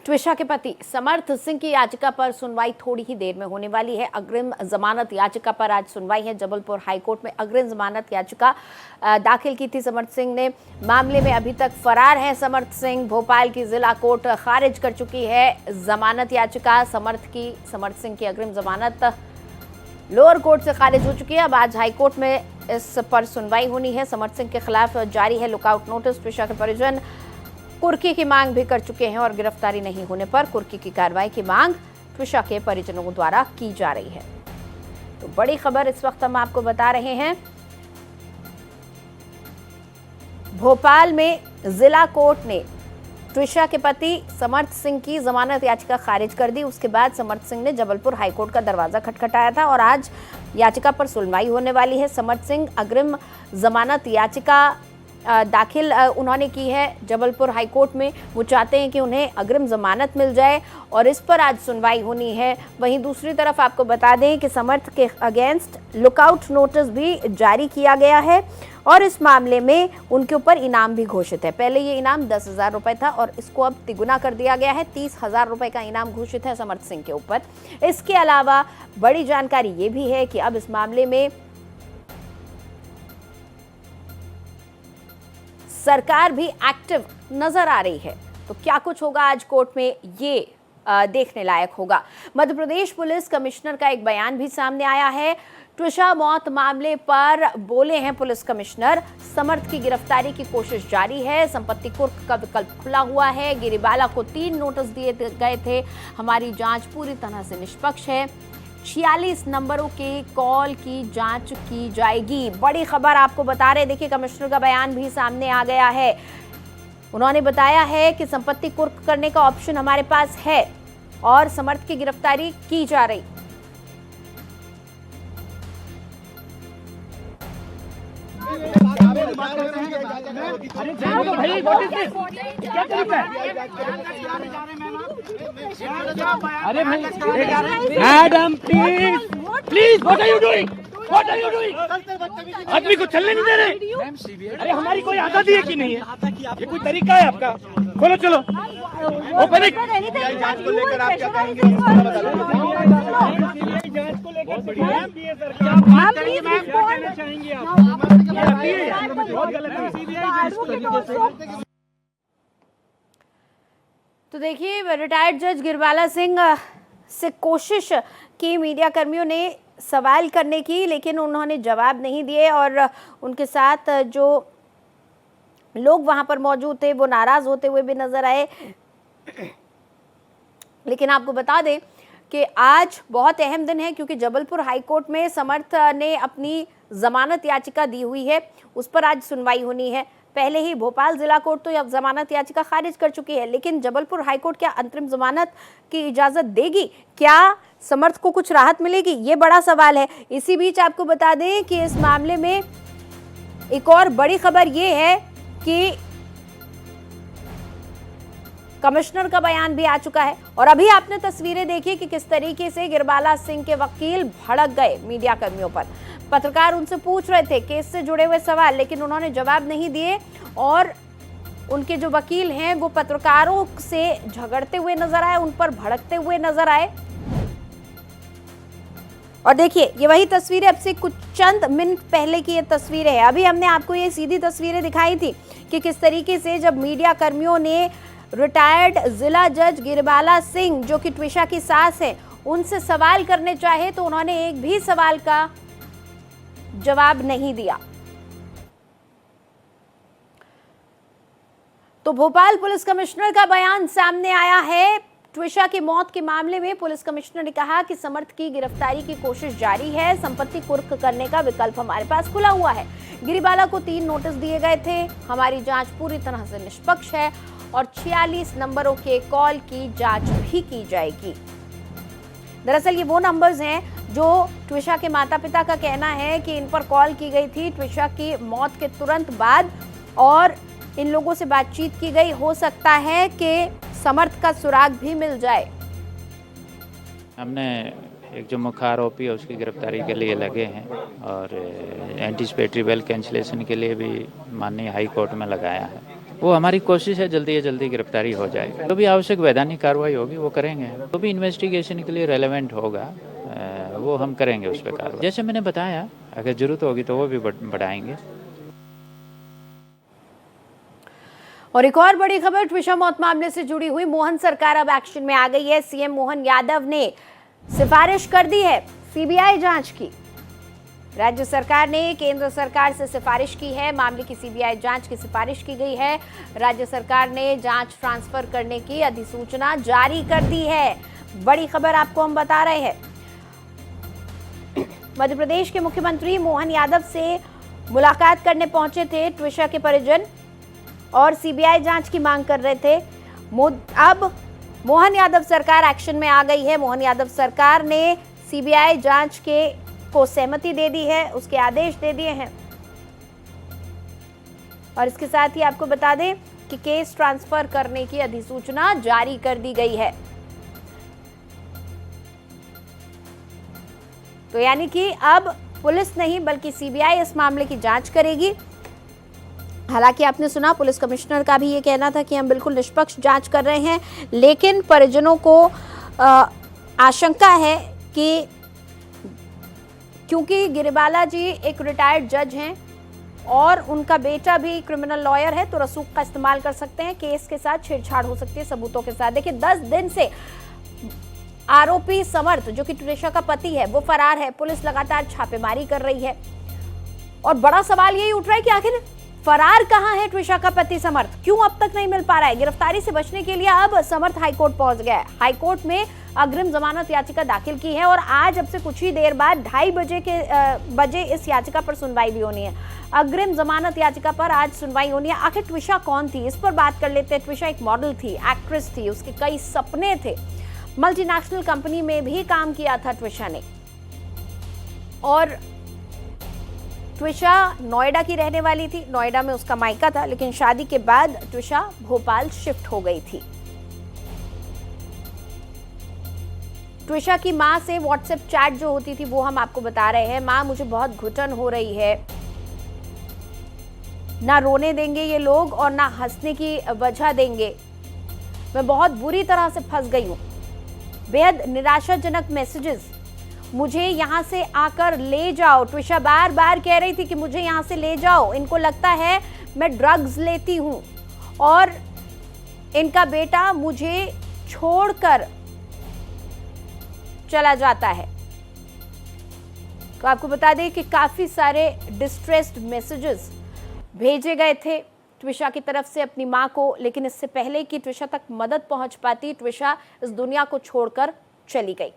ट्विशा के पति समर्थ सिंह की याचिका पर सुनवाई थोड़ी ही देर में होने वाली है। अग्रिम जमानत याचिका पर आज सुनवाई है। जबलपुर हाईकोर्ट में अग्रिम जमानत याचिका दाखिल की थी समर्थ सिंह ने। मामले में अभी तक फरार हैं समर्थ सिंह। भोपाल की जिला कोर्ट खारिज कर चुकी है जमानत याचिका। समर्थ सिंह की अग्रिम जमानत लोअर कोर्ट से खारिज हो चुकी है। अब आज हाईकोर्ट में इस पर सुनवाई होनी है। समर्थ सिंह के खिलाफ जारी है लुकआउट नोटिस। ट्विशा के परिजन कुर्की की मांग भी कर चुके हैं और गिरफ्तारी नहीं होने पर कुर्की की कार्रवाई की मांग ट्विशा के परिजनों द्वारा की जा रही है। तो बड़ी खबर इस वक्त हम आपको बता रहे हैं। भोपाल में जिला कोर्ट ने ट्विशा के पति समर्थ सिंह की जमानत याचिका खारिज कर दी। उसके बाद समर्थ सिंह ने जबलपुर हाईकोर्ट का दरवाजा खटखटाया था और आज याचिका पर सुनवाई होने वाली है। समर्थ सिंह अग्रिम जमानत याचिका दाखिल उन्होंने की है जबलपुर हाईकोर्ट में। वो चाहते हैं कि उन्हें अग्रिम जमानत मिल जाए और इस पर आज सुनवाई होनी है। वहीं दूसरी तरफ आपको बता दें कि समर्थ के अगेंस्ट लुकआउट नोटिस भी जारी किया गया है और इस मामले में उनके ऊपर इनाम भी घोषित है। पहले ये इनाम 10,000 रुपये था और इसको अब तिगुना कर दिया गया है। 30,000 रुपये का इनाम घोषित है समर्थ सिंह के ऊपर। इसके अलावा बड़ी जानकारी ये भी है कि अब इस मामले में सरकार भी एक्टिव नजर आ रही है। तो क्या कुछ होगा आज कोर्ट में, ये देखने लायक होगा। मध्य प्रदेश पुलिस कमिश्नर का एक बयान भी सामने आया है। ट्विशा मौत मामले पर बोले हैं पुलिस कमिश्नर, समर्थ की गिरफ्तारी की कोशिश जारी है। संपत्ति कुर्क का विकल्प खुला हुआ है। गिरिबाला को 3 नोटिस दिए गए थे। हमारी जांच पूरी तरह से निष्पक्ष है। 46 नंबरों के कॉल की जांच की जाएगी। बड़ी खबर आपको बता रहे, देखिए कमिश्नर का बयान भी सामने आ गया है। उन्होंने बताया है कि संपत्ति कुर्क करने का ऑप्शन हमारे पास है और समर्थ की गिरफ्तारी की जा रही। अरे भाई madam please what are you doing, what are you doing? आदमी को चलने नहीं दे रहे। अरे हमारी कोई आदत ही है कि नहीं है? ये कोई तरीका है आपका? खोलो चलो ओपन इट। जांच को लेकर आप क्या कहेंगे? जांच को लेकर तो देखिए रिटायर्ड जज गिरिबाला सिंह से कोशिश की मीडिया कर्मियों ने सवाल करने की, लेकिन उन्होंने जवाब नहीं दिए और उनके साथ जो लोग वहां पर मौजूद थे वो नाराज होते हुए भी नजर आए। लेकिन आपको बता दें कि आज बहुत अहम दिन है क्योंकि जबलपुर हाईकोर्ट में समर्थ ने अपनी जमानत याचिका दी हुई है, उस पर आज सुनवाई होनी है। पहले ही भोपाल जिला कोर्ट तो अब जमानत याचिका खारिज कर चुकी है, लेकिन जबलपुर हाईकोर्ट क्या अंतरिम जमानत की इजाजत देगी? क्या समर्थ को कुछ राहत मिलेगी? ये बड़ा सवाल है। इसी बीच आपको बता दें कि इस मामले में एक और बड़ी खबर ये है कि कमिश्नर का बयान भी आ चुका है और अभी आपने तस्वीरें देखी कि किस तरीके से गिरिबाला सिंह के वकील भड़क गए मीडिया कर्मियों पर। पत्रकार उनसे पूछ रहे थे केस से जुड़े हुए सवाल, लेकिन उन्होंने जवाब नहीं दिए और उनके जो वकील हैं वो पत्रकारों से झगड़ते हुए नजर आए, उन पर भड़कते हुए नजर आए। और देखिए ये वही तस्वीरें अब से कुछ चंद मिनट पहले की ये तस्वीरें हैं। अभी हमने आपको ये सीधी तस्वीरें दिखाई थी कि किस तरीके से जब मीडिया कर्मियों ने रिटायर्ड जिला जज गिरिबाला सिंह जो कि ट्विशा की सास है उनसे सवाल करने चाहे तो उन्होंने एक भी सवाल का जवाब नहीं दिया। तो भोपाल पुलिस कमिश्नर का बयान सामने आया है। ट्विशा की मौत के मामले में पुलिस कमिश्नर ने कहा कि समर्थ की गिरफ्तारी की कोशिश जारी है। संपत्ति कुर्क करने का विकल्प हमारे पास खुला हुआ है। गिरिबाला को 3 नोटिस दिए गए थे। हमारी जांच पूरी तरह से निष्पक्ष है और 46 नंबरों के कॉल की जांच भी की जाएगी। दरअसल ये वो नंबर्स हैं जो ट्विशा के माता पिता का कहना है कि इन पर कॉल की गई थी ट्विशा की मौत के तुरंत बाद और इन लोगों से बातचीत की गई। हो सकता है कि समर्थ का सुराग भी मिल जाए। हमने एक जो मुख्य आरोपी है उसकी गिरफ्तारी के लिए लगे हैं और एंटीसिपेटरी बेल कैंसिलेशन के लिए भी माननीय हाई कोर्ट में लगाया है। वो हमारी कोशिश है जल्दी से जल्दी गिरफ्तारी हो जाए। जो भी आवश्यक वैधानिक कार्रवाई होगी वो करेंगे। जो भी इन्वेस्टिगेशन के लिए रेलेवेंट होगा वो हम करेंगे उस पर कार्रवाई। जैसे मैंने बताया, अगर जरूरत होगी तो वो भी बढ़ाएंगे। और एक और बड़ी खबर, ट्विशा मौत मामले से जुड़ी हुई। मोहन सरकार अब एक्शन में आ गई है। सीएम मोहन यादव ने सिफारिश कर दी है सीबीआई जांच की। राज्य सरकार ने केंद्र सरकार से सिफारिश की है, मामले की सीबीआई जांच की सिफारिश की गई है। राज्य सरकार ने जांच ट्रांसफर करने की अधिसूचना जारी कर दी है। बड़ी खबर आपको हम बता रहे हैं। मध्य प्रदेश के मुख्यमंत्री मोहन यादव से मुलाकात करने पहुंचे थे ट्विशा के परिजन और सीबीआई जांच की मांग कर रहे थे। अब मोहन यादव सरकार एक्शन में आ गई है। मोहन यादव सरकार ने सीबीआई जांच को सहमति दे दी है, उसके आदेश दे दिए हैं। और इसके साथ ही आपको बता दें कि केस ट्रांसफर करने की अधिसूचना जारी कर दी गई है। तो यानी कि अब पुलिस नहीं बल्कि सीबीआई इस मामले की जांच करेगी। हालांकि आपने सुना पुलिस कमिश्नर का भी ये कहना था कि हम बिल्कुल निष्पक्ष जांच कर रहे हैं, लेकिन परिजनों को आशंका है कि क्योंकि गिरिबाला जी एक रिटायर्ड जज हैं और उनका बेटा भी क्रिमिनल लॉयर है, तो रसूख का इस्तेमाल कर सकते हैं, केस के साथ छेड़छाड़ हो सकती है सबूतों के साथ। देखिए 10 दिन से आरोपी समर्थ, जो कि ट्विशा का पति है, वो फरार है। पुलिस लगातार छापेमारी कर रही है और बड़ा सवाल यही उठ रहा है कि आखिर फरार कहां है ट्विशा का पति समर्थ, क्यों अब तक नहीं मिल पा रहा है। गिरफ्तारी से बचने के लिए अब समर्थ हाईकोर्ट पहुंच गया है। हाईकोर्ट में अग्रिम जमानत याचिका दाखिल की है और आज अब से कुछ ही देर बाद 2:30 बजे इस याचिका पर सुनवाई भी होनी है। अग्रिम जमानत याचिका पर आज सुनवाई होनी है। आखिर ट्विशा कौन थी, इस पर बात कर लेते हैं। ट्विशा एक मॉडल थी, एक्ट्रेस थी, उसके कई सपने थे। मल्टीनेशनल कंपनी में भी काम किया था ट्विशा ने और ट्विशा नोएडा की रहने वाली थी। नोएडा में उसका मायका था, लेकिन शादी के बाद ट्विशा भोपाल शिफ्ट हो गई थी। ट्विशा की मां से व्हाट्सएप चैट जो होती थी वो हम आपको बता रहे हैं। मां, मुझे बहुत घुटन हो रही है, ना रोने देंगे ये लोग और ना हंसने की वजह देंगे। मैं बहुत बुरी तरह से फंस गई हूं। बेहद निराशाजनक मैसेजेस, मुझे यहां से आकर ले जाओ। ट्विशा बार बार कह रही थी कि मुझे यहां से ले जाओ। इनको लगता है मैं ड्रग्स लेती हूं और इनका बेटा मुझे छोड़कर चला जाता है। तो आपको बता दें कि काफी सारे डिस्ट्रेस्ड मैसेजेस भेजे गए थे ट्विशा की तरफ से अपनी मां को, लेकिन इससे पहले कि ट्विशा तक मदद पहुंच पाती, ट्विशा इस दुनिया को छोड़कर चली गई।